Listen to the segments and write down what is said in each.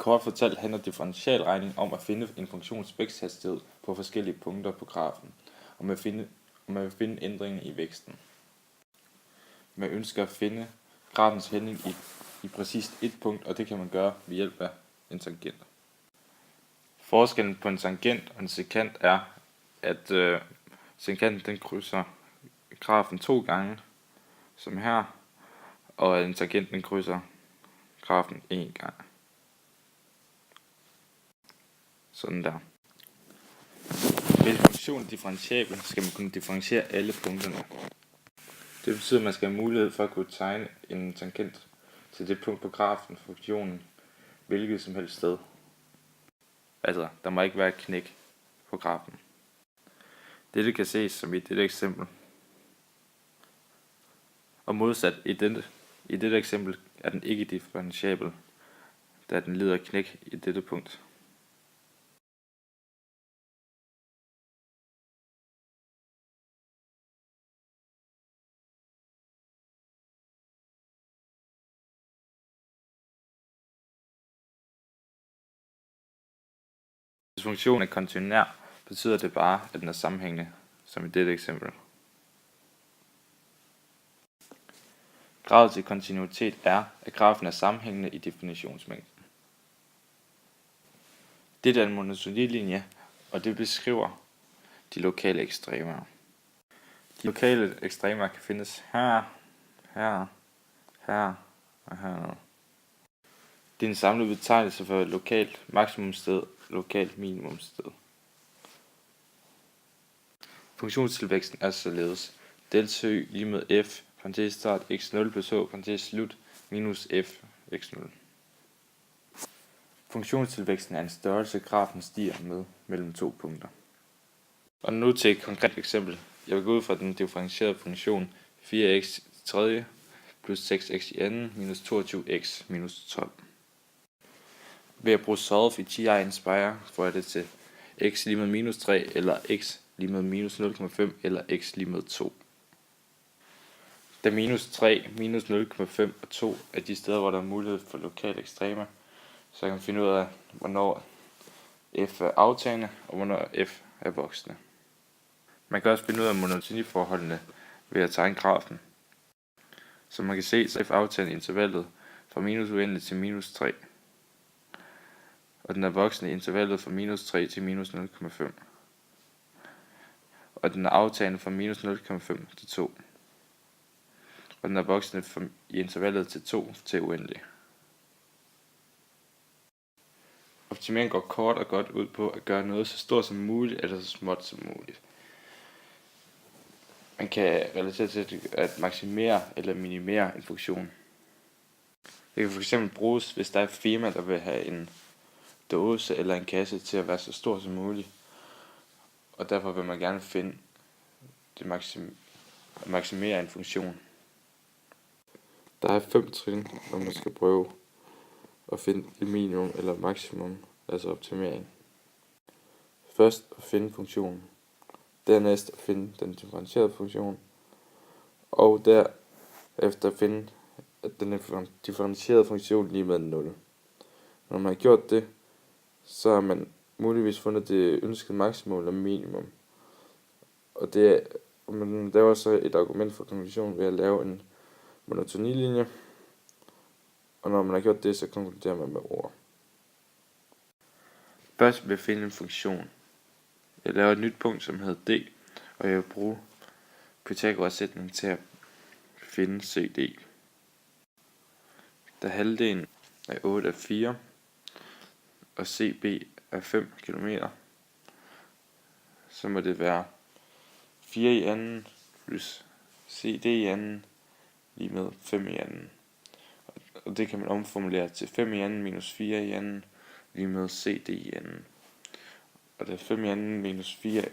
Kort fortalt handler differentialregning om at finde en funktions væksthastighed på forskellige punkter på grafen, og man vil finde ændringen i væksten. Man ønsker at finde grafens hældning i præcist et punkt, og det kan man gøre ved hjælp af en tangent. Forskellen på en tangent og en sekant er, at sekanten den krydser grafen 2 gange, som her, og en tangent den krydser grafen 1 gang. Sådan der. Hvis en funktion er differentiabel, skal man kunne differentiere alle punkterne. Det betyder, at man skal have mulighed for at kunne tegne en tangent til det punkt på grafen for funktionen, hvilket som helst sted. Altså, der må ikke være et knæk på grafen. Dette kan ses som i dette eksempel. Og modsat i dette eksempel er den ikke differentiabel, da den lider knæk i dette punkt. Hvis funktionen er kontinuær, betyder det bare, at den er sammenhængende, som i dette eksempel. Kravet til kontinuitet er, at grafen er sammenhængende i definitionsmængden. Dette er en monotonilinje, og det beskriver de lokale ekstremer. De lokale ekstremer kan findes her, her, her og hernede. Det er en samlet betegnelse for lokalt maksimumsted og lokalt minimumsted. Funktionstilvæksten er således delta y lige med f, parentes start x0 plus h, parentes slut, minus f x0. Funktionstilvæksten er en størrelse, grafen stiger med mellem 2 punkter. Og nu til et konkret eksempel. Jeg vil gå ud fra den differentierede funktion 4x i tredje plus 6x i anden minus 22x minus 12. Ved at bruge solve i TI Inspire får jeg det til x lige med minus 3, eller x lige med minus 0,5, eller x lige med 2. Da minus 3, minus 0,5 og 2 er de steder, hvor der er mulighed for lokale ekstremer, så kan man finde ud af, hvornår f er aftagende, og hvornår f er voksende. Man kan også finde ud af monotoniforholdene ved at tegne grafen. Som man kan se, så er f aftagende intervallet fra minus uendelig til minus 3. Og den er voksende i intervallet fra minus 3 til minus 0,5. Og den er aftagende fra minus 0,5 til 2. Og den er voksende i intervallet til 2 til uendelig. Optimering går kort og godt ud på at gøre noget så stort som muligt eller så småt som muligt. Man kan relatere til at maksimere eller minimere en funktion. Det kan fx bruges, hvis der er et firma, der vil have en dåse eller en kasse til at være så stor som muligt. Og derfor vil man gerne finde det maksimere en funktion. Der er 5 trin, når man skal prøve at finde et minimum eller maksimum, altså optimering. Først at finde funktionen. Dernæst at finde den differentierede funktion. Og derefter at finde den differentierede funktion lige med 0. Når man har gjort det, så har man muligvis fundet det ønskede maksimum eller minimum. Og man laver så et argument for konklusion ved at lave en monotonilinje. Og når man har gjort det, så konkluderer man med ord. Først vil jeg finde en funktion. Jeg laver et nyt punkt, som hedder d, og jeg vil bruge Pythagoras sætning til at finde CD. Da halvdelen af 8 er 4, og CB er 5 km, så må det være 4 i anden plus CD i anden lige med 5 i anden. Og det kan man omformulere til 5 i anden minus 4 i anden lige med CD i anden. Og da 5 i anden minus 4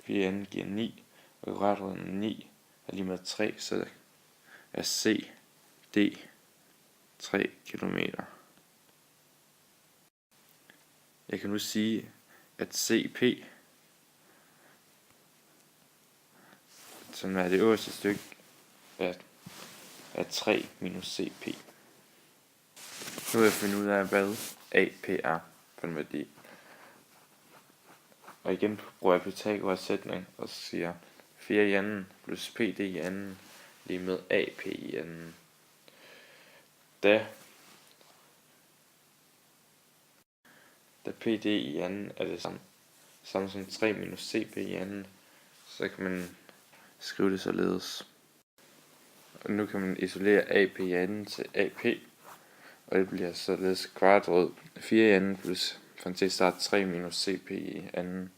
i anden giver 9, og kvadratrunden 9 er lige med 3, så er CD 3 km. Jeg kan nu sige, at CP, som er det øverste stykke, er 3 minus CP. Nu vil jeg finde ud af, hvad AP er for en værdi. Og igen bruger jeg Pythagoras sætning, og så siger 4 i anden plus PD i anden lige med AP i anden. Da PD i anden er det samme som 3 minus CP i anden, så kan man skrive det således. Og nu kan man isolere AP i anden til AP, og det bliver således kvadratrod 4 i anden plus parentes start 3 minus CP i anden.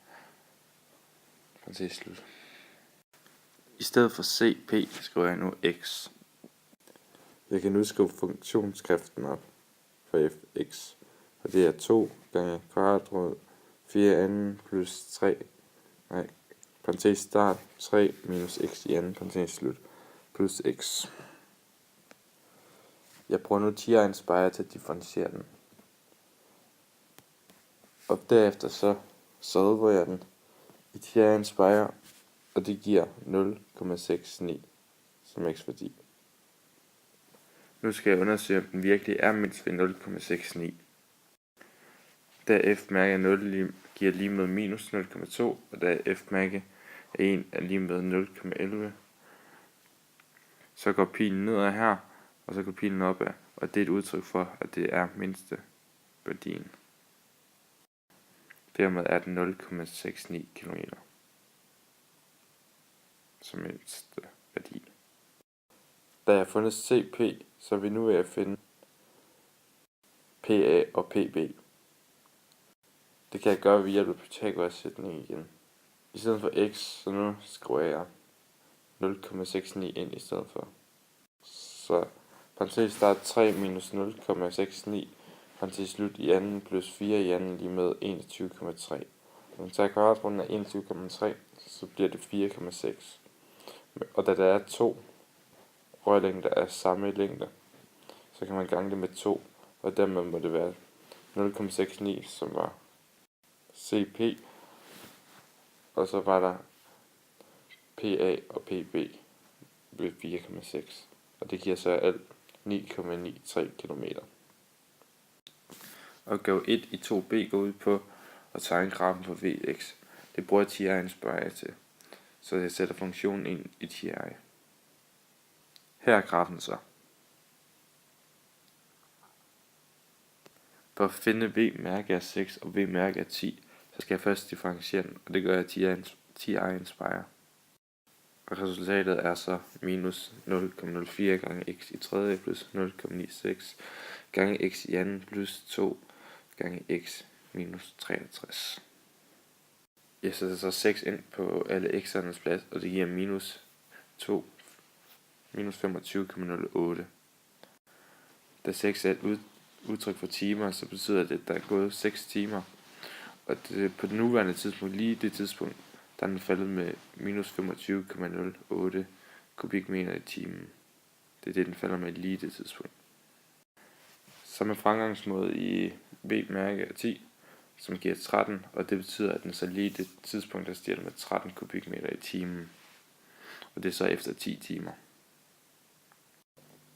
Parentes slut. I stedet for CP skriver jeg nu x. Jeg kan nu skrive funktionsskriften op for fx, og det er 2 gange kvadratrod 4 i anden plus 3, parentes start 3 minus x i anden, parentes slut, plus x. Jeg bruger nu ti-egen-spejer til at differentiere den. Og derefter så solver jeg den i ti-egen-spejer, og det giver 0,69 som x-værdi. Nu skal jeg undersøge, om den virkelig er mindst ved 0,69. Da f-mærke 0 giver lige med minus 0,2, og da f-mærke er 1 er lige med 0,11, så går pilen nedad her, og så går pilen opad, og det er et udtryk for, at det er mindste værdien. Dermed er den 0,69 km som mindste værdi. Da jeg har fundet CP, så er vi nu ved at finde PA og PB. Det kan jeg gøre ved hjælp af Pythagoras sætning igen. I stedet for x, så nu skriver jeg 0,69 ind i stedet for. Så parentes start 3 minus 0,69, parentes slut i anden plus 4 i anden lige med 21,3. Når man tager kvadratrunden af 21,3, så bliver det 4,6. Og da der er to rørlængder af samme længde, så kan man gange det med 2, og dermed må det være 0,69, som var CP, og så var der PA og PB ved 4,6, og det giver så alt 9,93 km. Opgave 1 i 2b går ud på at tegne grafen for Vx. Det bruger ti-egen-spejer til, så jeg sætter funktionen ind i ti-egen. Her er grafen så. For at finde V-mærke er 6 og V-mærke er 10, så skal jeg først differentiere den, og det gør jeg ti-egen-spejer. Og resultatet er så minus 0,04 gange x i tredje plus 0,96 gange x i anden plus 2 gange x minus 63. Jeg sætter så 6 ind på alle x'ernes plads, og det giver minus 25,08. Da 6 er et udtryk for timer, så betyder det, at der er gået 6 timer. Og det, på det nuværende tidspunkt, lige det tidspunkt, der er den faldet med minus 25,08 kubikmeter i timen. Det er det, den falder med lige det tidspunkt. Samme fremgangsmåde i V-mærke er 10, som giver 13, og det betyder, at den så lige det tidspunkt, der stiger med 13 kubikmeter i timen. Og det er så efter 10 timer.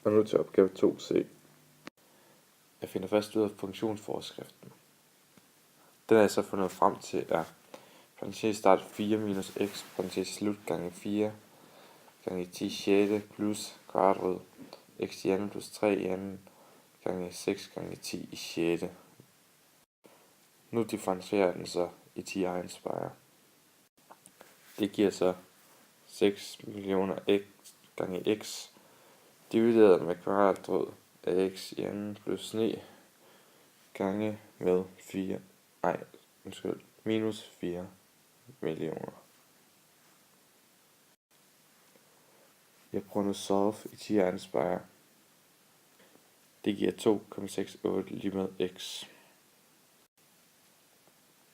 Og nu til opgave 2c. Jeg finder først ud af funktionsforskriften. Den er jeg så fundet frem til er parentes start 4 minus x, parentes slut gange 4 gange 10 6 plus kvadratrod x i anden plus 3 i anden gange 6 gange 10 i 6. Nu differentierer den så i ti-egen-spejer. Det giver så 6 millioner x gange x divideret med kvadratrod af x i anden plus 9 gange med minus 4 millioner. Jeg prøver nu solve i ti-egen-spejer. Det giver 2,68 lige med x.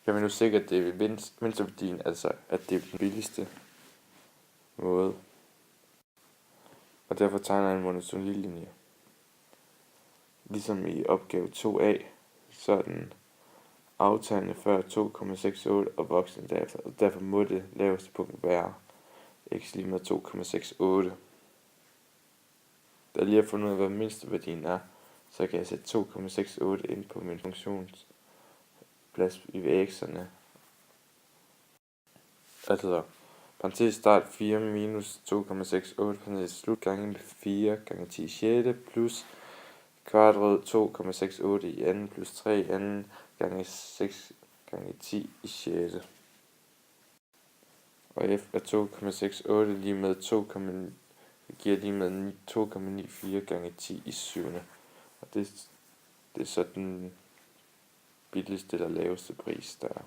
Jeg vil nu sikre, at det er mindsteværdien, altså at det er den billigste måde. Og derfor tegner jeg en monotoni linje. Ligesom i opgave 2a, så er den aftagende før 2,68 og voksende derefter, og derfor må det laveste punkt være x lige med 2,68. Da jeg lige har fundet ud af, hvad mindsteværdien er, så kan jeg sætte 2,68 ind på min funktionsplads i x'erne. Altså, parentes start 4 minus 2,68, parentes slut gange med 4 gange 10 i 6. Plus kvadratet 2,68 i anden plus 3 i anden gange 6 gange 10 i 6. Og f er 2,68 lige med 2, giver lige med 2,94 gange 10 i 7. Og det er så den billigste eller laveste pris, der er.